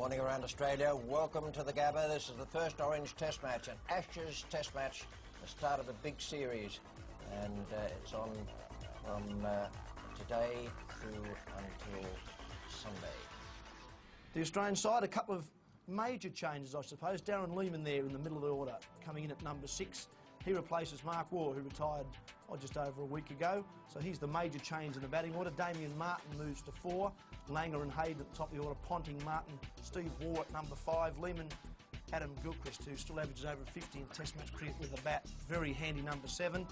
Morning around Australia. Welcome to the Gabba. This is the first Orange Test match, an Ashes Test match, the start of a big series, and it's on from today through until Sunday. The Australian side, a couple of major changes, I suppose. Darren Lehmann there in the middle of the order, coming in at number 6. He replaces Mark Waugh, who retired just over a week ago. So he's the major change in the batting order. Damien Martin moves to 4. Langer and Hayden at the top of the order. Ponting, Martin, Steve Waugh at number 5. Lehmann, Adam Gilchrist, who still averages over 50 in Test match cricket with a bat. Very handy number 7.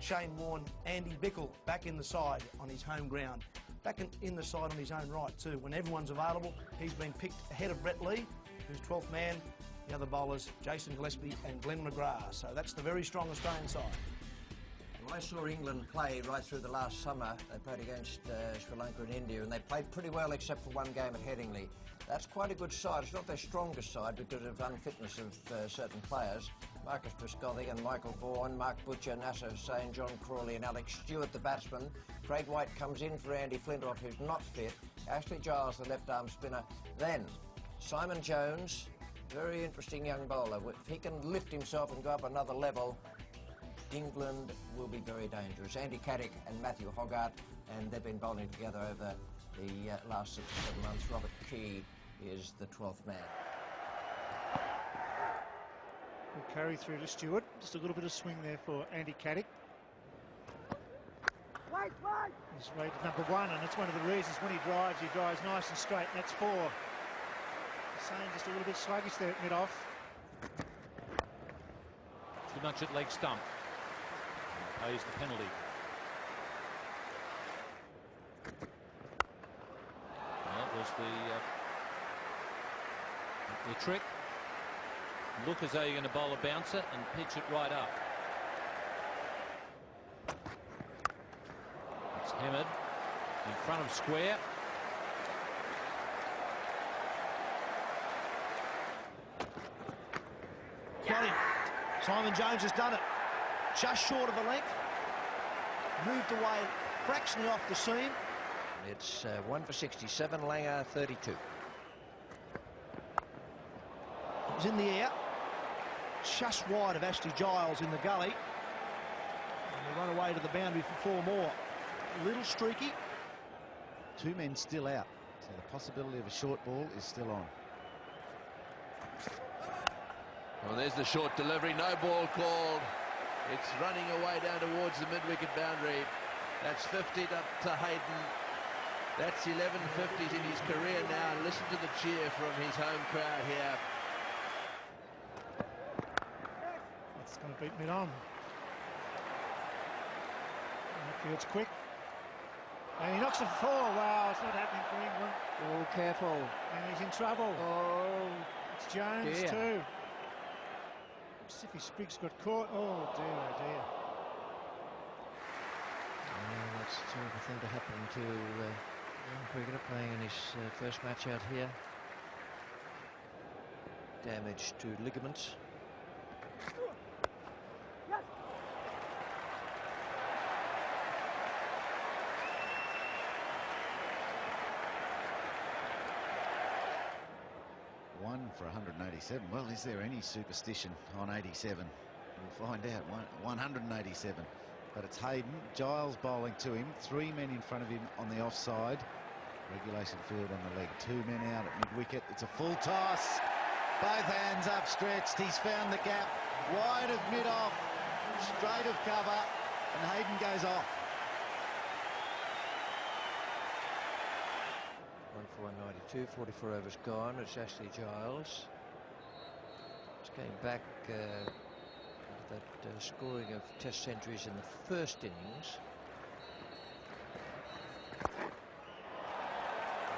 Shane Warne, Andy Bickle back in the side on his home ground. Back in the side on his own right too. When everyone's available, he's been picked ahead of Brett Lee, who's 12th man. The other bowlers, Jason Gillespie and Glenn McGrath. So that's the very strong Australian side. Well, I saw England play right through the last summer. They played against Sri Lanka and India, and they played pretty well except for one game at Headingley. That's quite a good side. It's not their strongest side because of unfitness of certain players. Marcus Trescotty and Michael Vaughan, Mark Butcher, Nasser Hussain, John Crawley and Alex Stewart, the batsman. Craig White comes in for Andy Flintoff, who's not fit. Ashley Giles, the left-arm spinner. Then Simon Jones, very interesting young bowler. If he can lift himself and go up another level, England will be very dangerous. Andy Caddick and Matthew Hoggart, and they've been bowling together over the last 6 or 7 months. Robert Key is the 12th man. We'll carry through to Stewart. Just a little bit of swing there for Andy Caddick. He's rated number 1, and it's one of the reasons when he drives nice and straight, and that's 4. Hussain just a little bit sluggish there at mid-off. Too much at leg stump. Pays the penalty. That was the trick. Look as though you're going to bowl a bouncer and pitch it right up. It's hammered in front of square. Got him. Simon Jones has done it. Just short of a length. Moved away, fractionally off the seam. It's 1 for 67, Langer 32. It was in the air. Just wide of Ashley Giles in the gully. And they run away to the boundary for 4 more. A little streaky. 2 men still out. So the possibility of a short ball is still on. Well, there's the short delivery, no ball called. It's running away down towards the mid-wicket boundary. That's 50 up to Hayden. That's 11 50s in his career now. Listen to the cheer from his home crowd here. That's going to beat mid-on. Field's quick. And he knocks it 4. Wow, it's not happening for England. Oh, careful. And he's in trouble. Oh, it's Jones dear. too. As if his Spriggs got caught. Oh dear, oh dear. That's a terrible thing to happen to a young cricketer playing in his first match out here. Damage to ligaments. Yes. 1 for 187. Well, is there any superstition on 87? We'll find out. 187. But it's Hayden. Giles bowling to him. 3 men in front of him on the offside. Regulation field on the leg. 2 men out at mid-wicket. It's a full toss. Both hands upstretched. He's found the gap. Wide of mid-off. Straight of cover. And Hayden goes off. 1 for 192, 44 overs gone. It's Ashley Giles. Just came back that scoring of Test centuries in the first innings.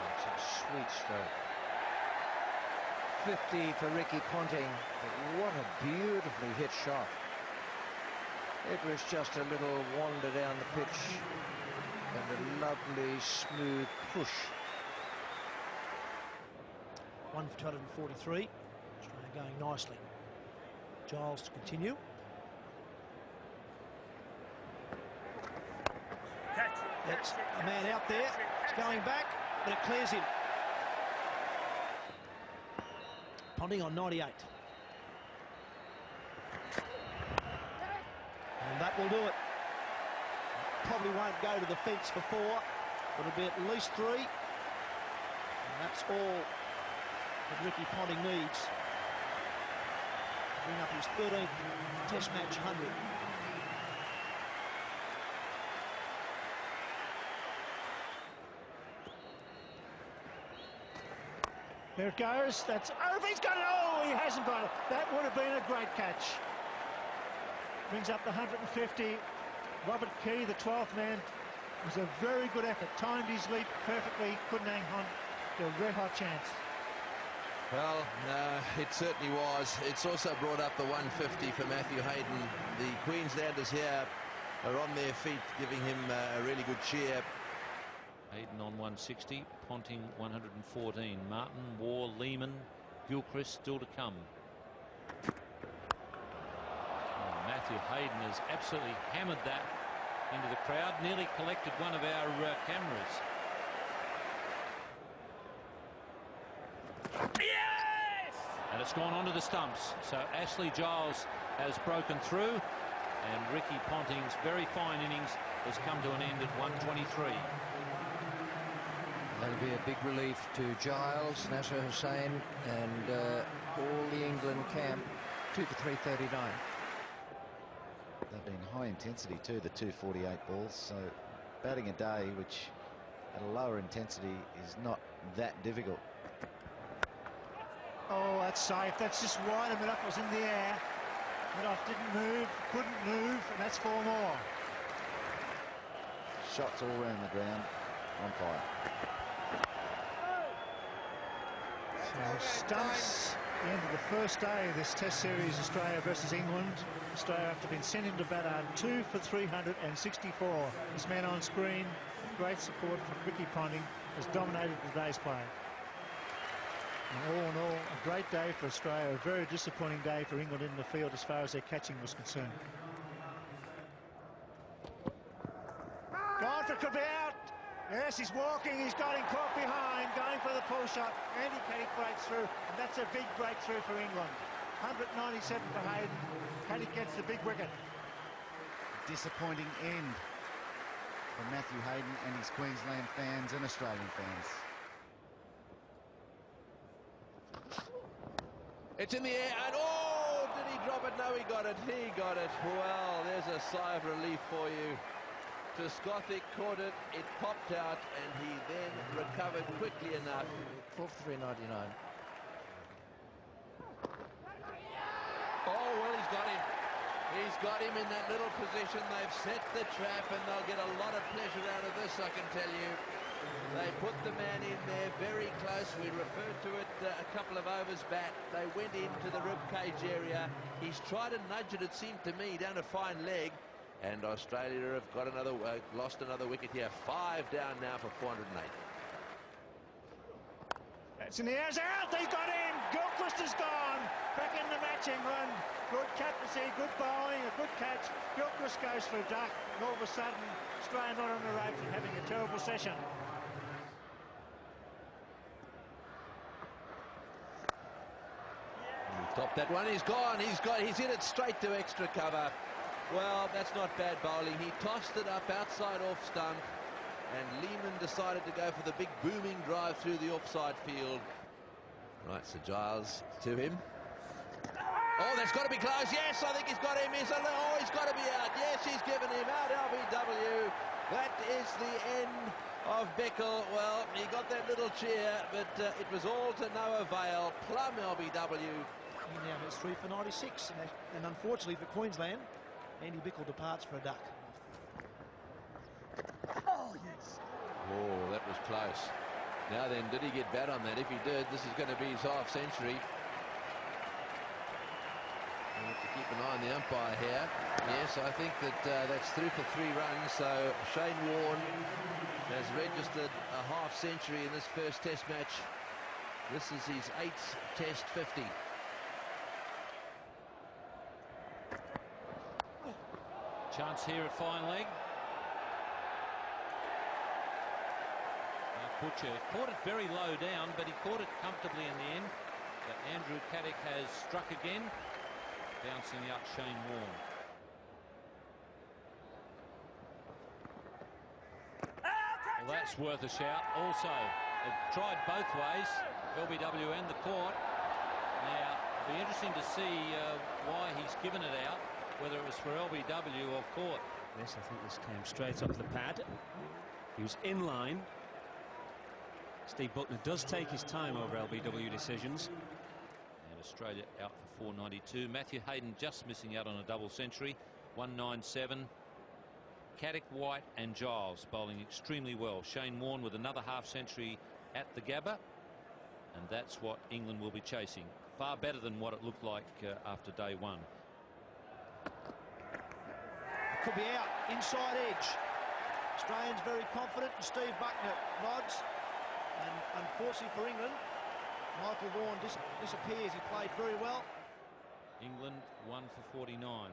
That's a sweet stroke. 50 for Ricky Ponting. But what a beautifully hit shot. It was just a little wander down the pitch and a lovely smooth push. 1 for 243. Australia going nicely. Giles to continue. That's a man out there. It's going back, but it clears him. Ponting on 98. And that will do it. Probably won't go to the fence for 4. It'll be at least 3. And that's all that Ricky Ponting needs to bring up his 13th Test match 100. There it goes. That's over. He's got it. Oh, he hasn't got it. That would have been a great catch. Brings up the 150. Robert Key, the 12th man, was a very good effort. Timed his leap perfectly. Couldn't hang on to a red hot chance. Well, it certainly was. It's also brought up the 150 for Matthew Hayden. The Queenslanders here are on their feet, giving him a really good cheer. Hayden on 160, Ponting 114. Martin, Waugh, Lehman, Gilchrist still to come. Matthew Hayden has absolutely hammered that into the crowd, nearly collected one of our cameras. Yes! And it's gone onto the stumps. So Ashley Giles has broken through, and Ricky Ponting's very fine innings has come to an end at 123. That'll be a big relief to Giles, Nasser Hussain, and all the England camp. 2 for 339. They've been high intensity too, the 248 balls. So batting a day, which at a lower intensity is not that difficult. Oh, that's safe. That's just wide. Midoff was in the air. Midoff didn't move, couldn't move, and that's 4 more. Shots all around the ground, on fire. Stumps the end of the first day of this Test series, Australia versus England. Australia, after being sent into bat, 2 for 364. This man on screen, great support from Ricky Ponting, has dominated today's play. And all in all, a great day for Australia, a very disappointing day for England in the field as far as their catching was concerned. Gone for could be out. Yes, he's walking, he's got him caught behind, going for the pull shot. Andy Caddick breaks through, and that's a big breakthrough for England. 197 for Hayden. Caddick gets the big wicket. Disappointing end for Matthew Hayden and his Queensland fans and Australian fans. It's in the air, and oh, did he drop it? No, he got it. He got it. Well, there's a sigh of relief for you. Trescothick caught it, it popped out, and he then recovered quickly enough. 4 for 399. Oh, well, he's got him. He's got him in that little position. They've set the trap, and they'll get a lot of pleasure out of this, I can tell you. They put the man in there very close. We referred to it a couple of overs back. They went into the rib cage area. He's tried to nudge it, it seemed to me, down a fine leg. And Australia have got another, lost another wicket here. 5 down now for 408. It's in the air, it's out, they got him! Gilchrist is gone! Back in the match, England. Good captaincy, good bowling, a good catch. Gilchrist goes for a duck, and all of a sudden, Australia not on the ropes and having a terrible session. He topped that one, he's gone, he's in it straight to extra cover. Well, that's not bad bowling. He tossed it up outside off stump, and Lehman decided to go for the big booming drive through the offside field. Right, so Giles to him. Oh, that's got to be close. Yes, I think he's got him. He's got to be out. Yes, he's given him out. LBW. That is the end of Bickle. Well, he got that little cheer, but it was all to no avail. Plum LBW. He now has 3 for 96, and unfortunately for Queensland, Andy Bickle departs for a duck. Oh, yes. Oh, that was close. Now then, did he get bat on that? If he did, this is going to be his half century. We have to keep an eye on the umpire here. Yes, I think that that's through for 3 runs. So Shane Warne has registered a half century in this first Test match. This is his 8th Test 50. Chance here at fine leg. Butcher caught it very low down, but he caught it comfortably in the end. But Andrew Caddick has struck again, bouncing out Shane Warne. Well, that's worth a shout. Also, it tried both ways, LBW and the court. Now, it'll be interesting to see why he's given it out, whether it was for LBW or court. Yes, I think this came straight off the pad. He was in line. Steve Buckner does take his time over LBW decisions. And Australia out for 492. Matthew Hayden just missing out on a double century. 197. Caddick, White and Giles bowling extremely well. Shane Warne with another half century at the Gabba. And that's what England will be chasing. Far better than what it looked like after day one. Could be out, inside edge. Australians very confident, and Steve Buckner nods. And unfortunately for England, Michael Vaughan disappears. He played very well. England 1 for 49.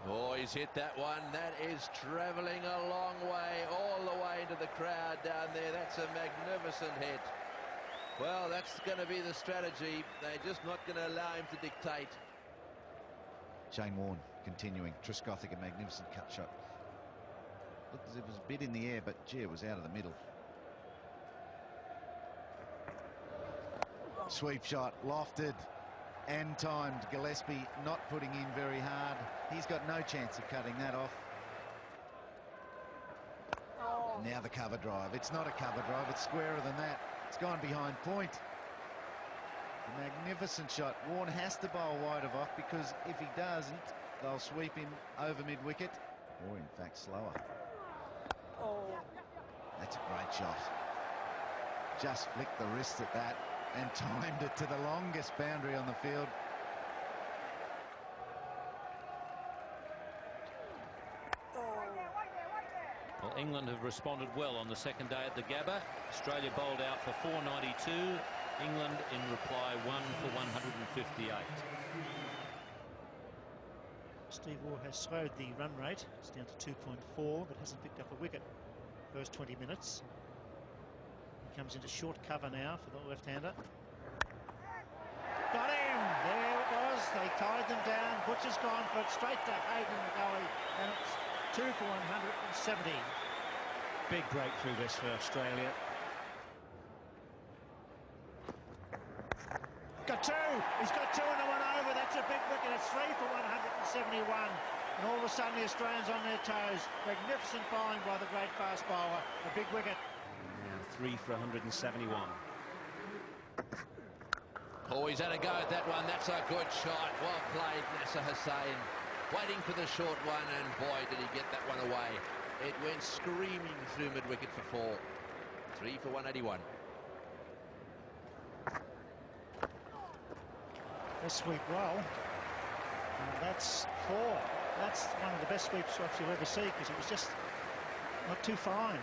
Oh, he's hit that one. That is travelling a long way, all the way into the crowd down there. That's a magnificent hit. Well, that's going to be the strategy. They're just not going to allow him to dictate. Shane Warne continuing. Trescothick, a magnificent cut shot. Looked as if it was a bit in the air, but gee, it was out of the middle. Sweep shot, lofted and timed. Gillespie not putting in very hard. He's got no chance of cutting that off. Now the cover drive. It's not a cover drive, it's squarer than that. It's gone behind point. A magnificent shot. Warne has to bowl wide of off, because if he doesn't, they'll sweep him over mid-wicket, or in fact slower. That's a great shot. Just flicked the wrist at that and timed it to the longest boundary on the field. Well, England have responded well on the second day at the Gabba. Australia bowled out for 492. England in reply 1 for 158. Steve Waugh has slowed the run rate. It's down to 2.4, but hasn't picked up a wicket first 20 minutes. He comes into short cover now for the left-hander. Got him! There it was. They tied them down. Butcher's gone for it straight to Hayden the gully, and it's 2 for 170. Big breakthrough this for Australia. Got two! He's got two and a one over. That's a big wicket. It's 3 for 171. And all of a sudden the Australians on their toes. Magnificent bowling by the great fast bowler. A big wicket. Now 3 for 171. Oh, he's had a go at that one. That's a good shot. Well played, Nasser Hussain. Waiting for the short one, and boy, did he get that one away. It went screaming through mid-wicket for 4. 3 for 181. They sweep well. And that's 4. That's one of the best sweep shots you'll ever see, because it was just not too fine.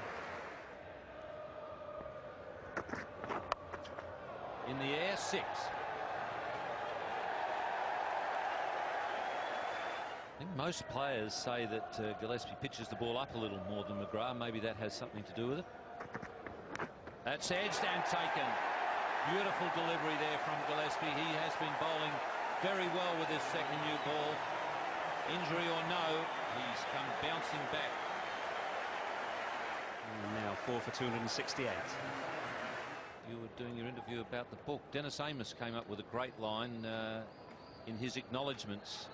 In the air, 6. I think most players say that Gillespie pitches the ball up a little more than McGrath. Maybe that has something to do with it. That's edged and taken. Beautiful delivery there from Gillespie. He has been bowling very well with his second new ball. Injury or no, he's come bouncing back. And now 4 for 268. You were doing your interview about the book. Dennis Amos came up with a great line in his acknowledgements.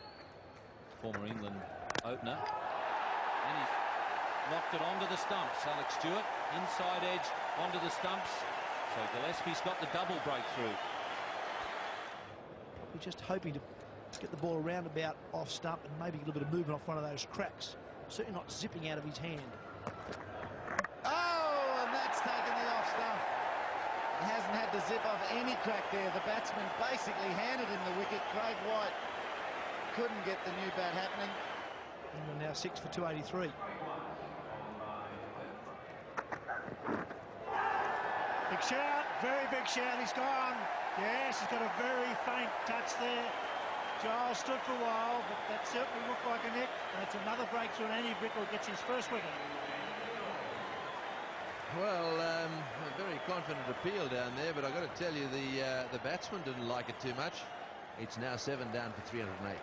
Former England opener. And he's knocked it onto the stumps. Alex Stewart, inside edge onto the stumps. So Gillespie's got the double breakthrough. We're just hoping to get the ball around about off stump and maybe a little bit of movement off one of those cracks. Certainly not zipping out of his hand. Oh, and that's taken the off stump. He hasn't had to zip off any crack there. The batsman basically handed him the wicket. Craig White couldn't get the new bat happening. And we're now 6 for 283. Big shout, very big shout. He's gone. Yes, he's got a very faint touch there. Giles stood for a while, but that certainly looked like a nick. And it's another breakthrough, and Andy Brickell gets his first wicket. Well, a very confident appeal down there, but I've got to tell you, the batsman didn't like it too much. It's now 7 down for 308.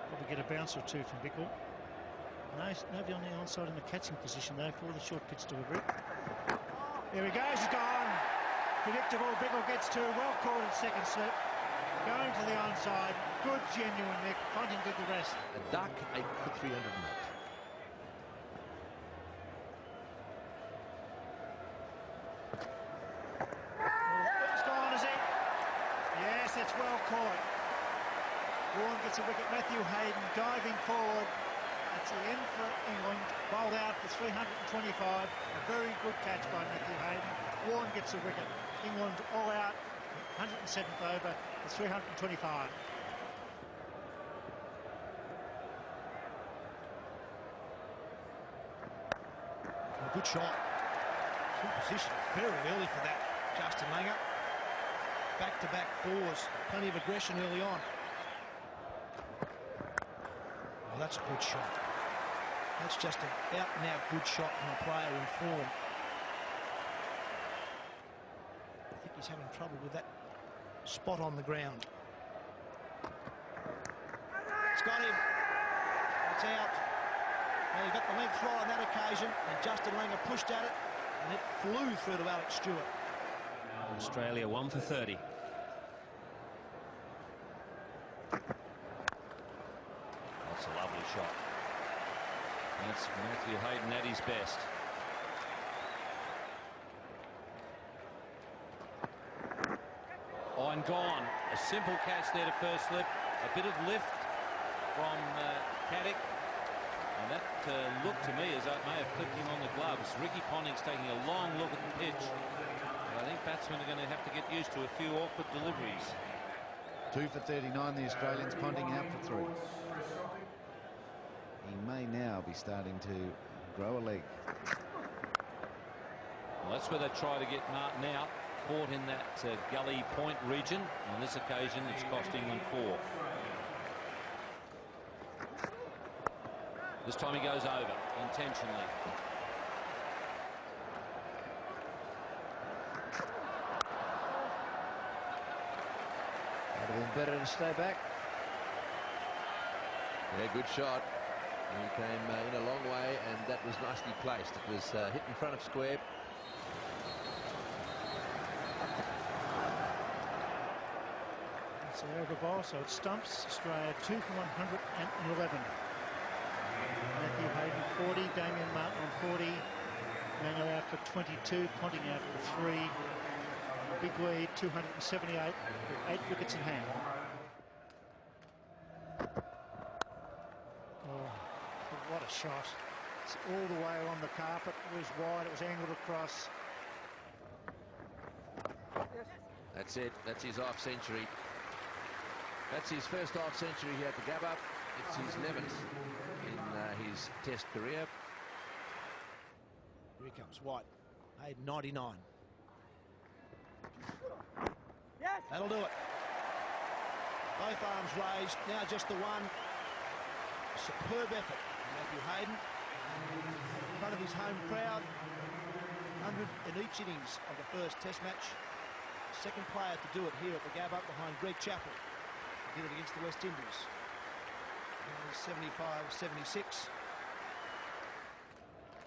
Probably get a bounce or two from Bickle. Nobody on the onside in the catching position, though, for the short pitch delivery. There he goes, he's gone. Predictable, Bickle gets two, well caught at second slip. Going to the onside, good, genuine Nick. Ponting did the rest. A duck, 8 for 308. It's gone, is it? Yes, that's well caught. Warren gets a wicket. Matthew Hayden diving forward. That's the end for England. Bowled out for 325. A very good catch by Matthew Hayden. Warren gets a wicket. England all out. 107th over for 325. A good shot. Good position very early for that, Justin Langer. Back-to-back fours. Plenty of aggression early on. Well, that's a good shot. That's just an out-and-out good shot from a player in form. I think he's having trouble with that spot on the ground. It's got him. It's out. Well, he got the length right on that occasion, and Justin Langer pushed at it, and it flew through to Alex Stewart. Australia 1 for 30. That's a lovely shot. That's Matthew Hayden at his best. Oh, and gone. A simple catch there to first slip. A bit of lift from Caddick. And that looked to me as though it may have clipped him on the gloves. Ricky Ponting's taking a long look at the pitch. But I think batsmen are going to have to get used to a few awkward deliveries. 2 for 39, the Australians. Ponting out for 3. He may now be starting to grow a leg. Well, that's where they try to get Martin out. Caught in that gully point region. On this occasion, it's cost England 4. This time he goes over intentionally. Would have been better to stay back. Yeah, good shot. He came in a long way, and that was nicely placed. It was hit in front of square. It's an over ball, so it stumps. Australia 2 for 111. Matthew Hayden 40, Damien Martin on 40. Langer out for 22, Ponting out for 3. Big lead, 278, with 8 wickets in hand. Oh, what a shot. It's all the way along the carpet. It was wide, it was angled across. That's it. That's his half century. That's his first half century here at the Gabba. It's his 11th in his Test career. Here he comes, White. Hayden 99. That'll do it. Both arms raised. Now just the one. Superb effort from Matthew Hayden. In front of his home crowd. 100 in each innings of the first Test match. Second player to do it here at the Gabba behind Greg Chappell. He did it against the West Indies. 75-76.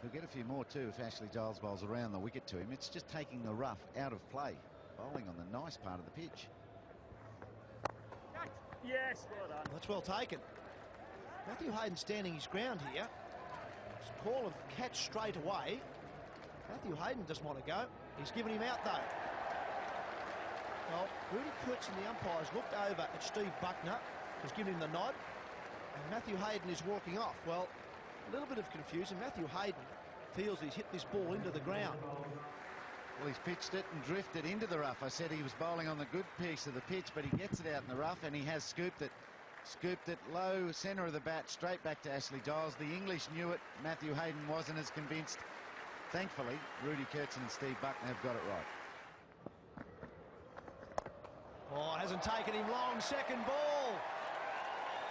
He'll get a few more too if Ashley Giles bowls around the wicket to him. It's just taking the rough out of play. Bowling on the nice part of the pitch. Yes, well done. That's well taken. Matthew Hayden standing his ground here. It's a call of catch straight away. Matthew Hayden doesn't want to go. He's given him out though. Well, Rudy Kurtz and the umpires looked over at Steve Buckner, who's given him the nod, and Matthew Hayden is walking off. Well, a little bit of confusion. Matthew Hayden feels he's hit this ball into the ground. Well, he's pitched it and drifted into the rough. I said he was bowling on the good piece of the pitch, but he gets it out in the rough, and he has scooped it. Scooped it low, centre of the bat, straight back to Ashley Giles. The English knew it. Matthew Hayden wasn't as convinced. Thankfully, Rudy Kurtzen and Steve Buckner have got it right. Oh, it hasn't taken him long. Second ball.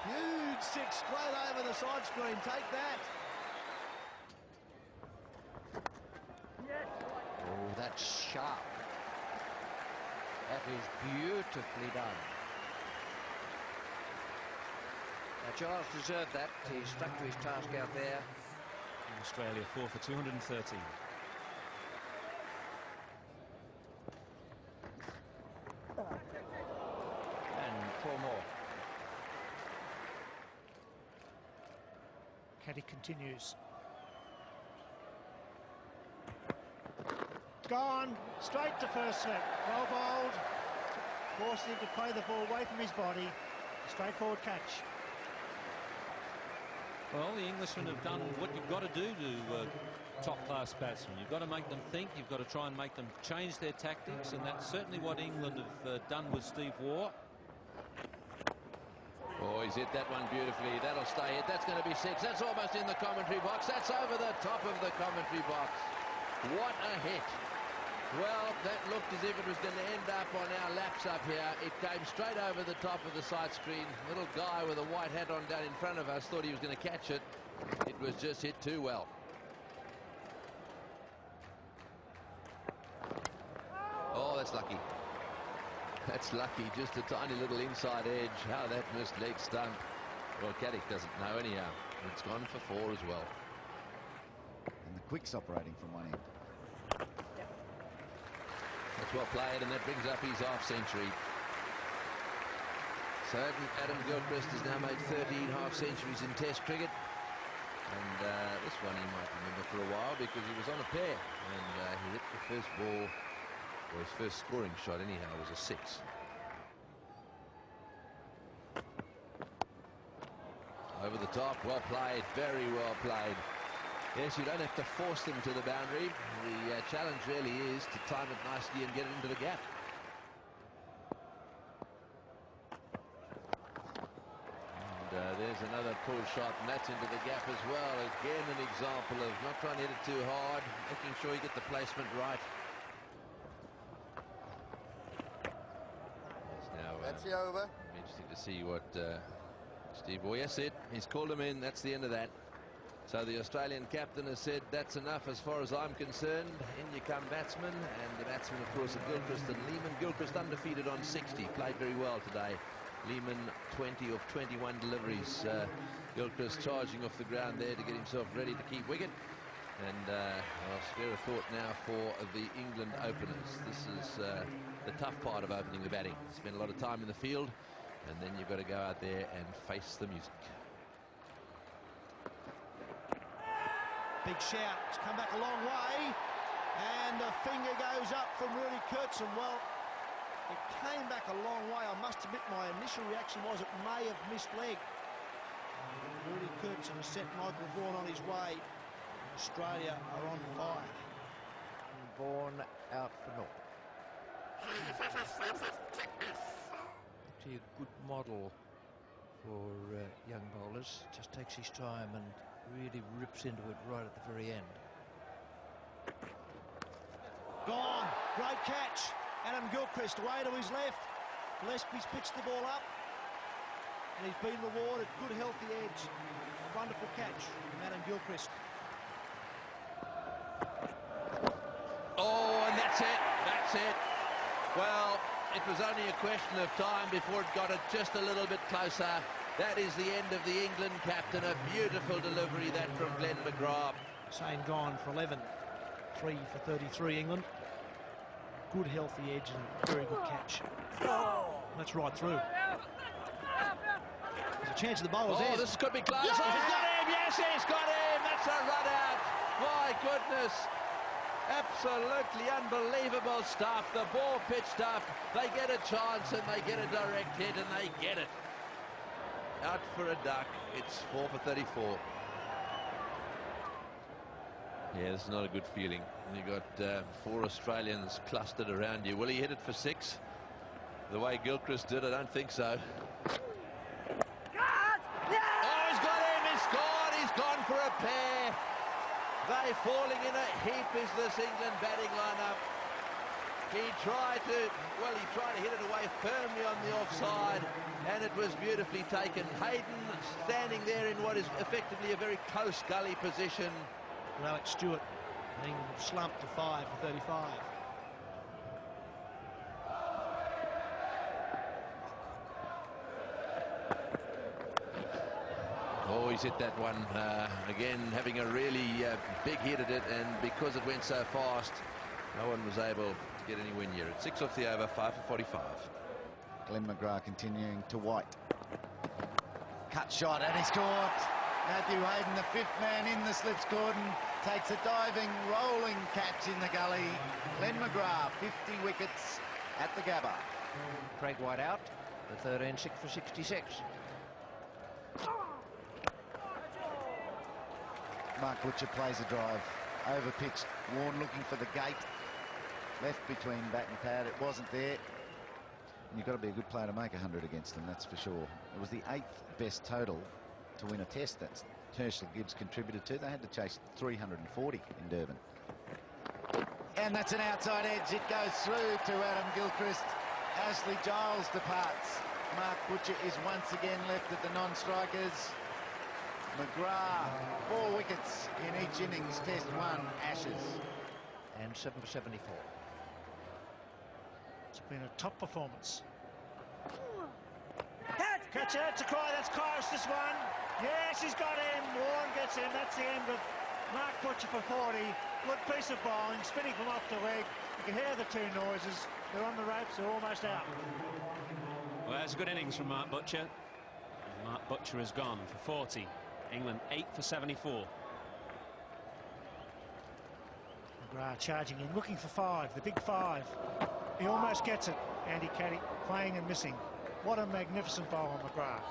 Huge six straight over the side screen. Take that. Oh, that's sharp. That is beautifully done. Now, Giles deserved that. He stuck to his task out there. Australia 4 for 213. And 4 more. Caddy continues. Gone, straight to first slip. Well bowled. Forcing him to play the ball away from his body. Straightforward catch. Well, the Englishmen have done what you've got to do to top-class batsmen. You've got to make them think. You've got to try and make them change their tactics, and that's certainly what England have done with Steve Waugh. Oh, he's hit that one beautifully. That'll stay hit. That's going to be 6. That's almost in the commentary box. That's over the top of the commentary box. What a hit. Well, that looked as if it was going to end up on our laps up here. It came straight over the top of the side screen. Little guy with a white hat on down in front of us thought he was going to catch it. It was just hit too well. Oh, that's lucky. That's lucky. Just a tiny little inside edge. How that missed leg stump. Well, Caddick doesn't know anyhow. It's gone for 4 as well. And the quicks operating from one end. That's well played, and that brings up his half-century. So Adam Gilchrist has now made 13 half-centuries in Test cricket. And this one he might remember for a while because he was on a pair. And he hit the first ball, or his first scoring shot anyhow, was a 6. Over the top, well played, very well played. Yes, you don't have to force them to the boundary. The challenge really is to time it nicely and get it into the gap. And there's another pull shot, and that's into the gap as well. Again, an example of not trying to hit it too hard, making sure you get the placement right. That's the over. Interesting to see what Steve Waugh. Yes, he's called him in. That's the end of that. So the Australian captain has said, that's enough as far as I'm concerned. In you come batsmen. And the batsmen, of course, are Gilchrist and Lehmann. Gilchrist undefeated on 60. Played very well today. Lehmann 20 of 21 deliveries. Gilchrist charging off the ground there to get himself ready to keep wicket. And I'll spare a thought now for the England openers. This is the tough part of opening the batting. Spend a lot of time in the field, and then you've got to go out there and face the music. Big shout. It's come back a long way. And a finger goes up from Rudy Kurtzen. Well, it came back a long way. I must admit my initial reaction was it may have missed leg. Rudy Kurtzen has sent Michael Vaughan on his way. Australia are on fire. Vaughan out for naught. Actually a good model for young bowlers. Just takes his time and really rips into it right at the very end. Gone. Great catch. Adam Gilchrist away to his left. Gillespie's pitched the ball up. And he's been rewarded. Good healthy edge. A wonderful catch from Adam Gilchrist. Oh, and that's it. That's it. Well, it was only a question of time before it got it just a little bit closer. That is the end of the England captain. A beautiful delivery, that from Glenn McGrath. Shane gone for 11. 3 for 33 England. Good healthy edge and very good catch. That's right through. There's a chance of the bowler's Oh, end. this could be close. Oh, he's got him. Yes, he's got him. That's a run out. My goodness. Absolutely unbelievable stuff. The ball pitched up. They get a chance and they get a direct hit and they get it. Out for a duck. It's 4 for 34. Yeah, it's not a good feeling. You got 4 Australians clustered around you. Will he hit it for 6? The way Gilchrist did, I don't think so. Oh, he's got him. He's scored. He's gone for a pair. They falling in a heap is this England batting lineup. He tried to hit it away firmly on the offside, and it was beautifully taken. Hayden standing there in what is effectively a very close gully position. Alex Stewart And England have slumped to 5 for 35. Oh, he's hit that one again, having a really big hit at it, and because it went so fast, no one was able to get anywhere near it. 6 off the over, 5 for 45. Glenn McGrath continuing to White. Cut shot, and he scored. Matthew Hayden, the 5th man in the slips. Gordon takes a diving, rolling catch in the gully. Glenn McGrath, 50 wickets at the Gabba. Craig White out. The 13 6 for 66. Mark Butcher plays a drive. Over pitch. Warne looking for the gate. Left between bat and pad. It wasn't there. And you've got to be a good player to make 100 against them, that's for sure. It was the 8th best total to win a test that Herschel Gibbs contributed to. They had to chase 340 in Durban. And that's an outside edge. It goes through to Adam Gilchrist. Ashley Giles departs. Mark Butcher is once again left at the non-strikers. McGrath, 4 wickets in each innings. Test 1, Ashes. And 7 for 74. It's been a top performance. Catch it, it's a cry, that's close, this one. Yes, he's got him. Warren gets him. That's the end of Mark Butcher for 40. Good piece of bowling, spinning from off the leg. You can hear the 2 noises. They're on the ropes, they're almost out. Well, that's a good innings from Mark Butcher. Mark Butcher has gone for 40. England 8 for 74. McGrath charging in, looking for 5, the big 5. He almost gets it. Andy Caddick playing and missing. What a magnificent bowl on McGrath.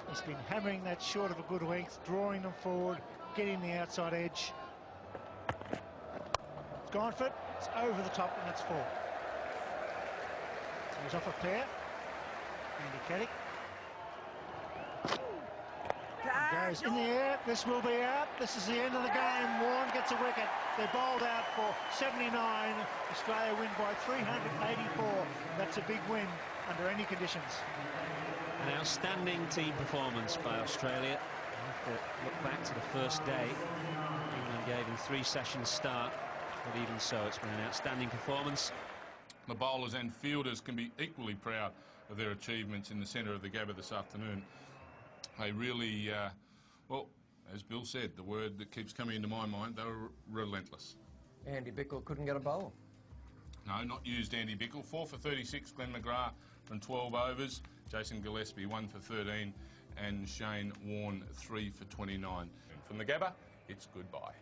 He's been hammering that short of a good length, drawing them forward, getting the outside edge. It's gone for it. It's over the top, and that's 4. So he's off a pair. Andy Caddick. Goes in the air. This will be out. This is the end of the game. Warren gets a wicket. They're bowled out for 79. Australia win by 384. That's a big win under any conditions. An outstanding team performance by Australia. You have to look back to the first day. England gave him 3 sessions start, but even so, it's been an outstanding performance. The bowlers and fielders can be equally proud of their achievements in the centre of the Gabba this afternoon. They really, well, as Bill said, the word that keeps coming into my mind, they were relentless. Andy Bickle couldn't get a bowl. No, not used Andy Bickle. 4 for 36, Glenn McGrath from 12 overs. Jason Gillespie 1 for 13, and Shane Warne 3 for 29. From the Gabba, it's goodbye.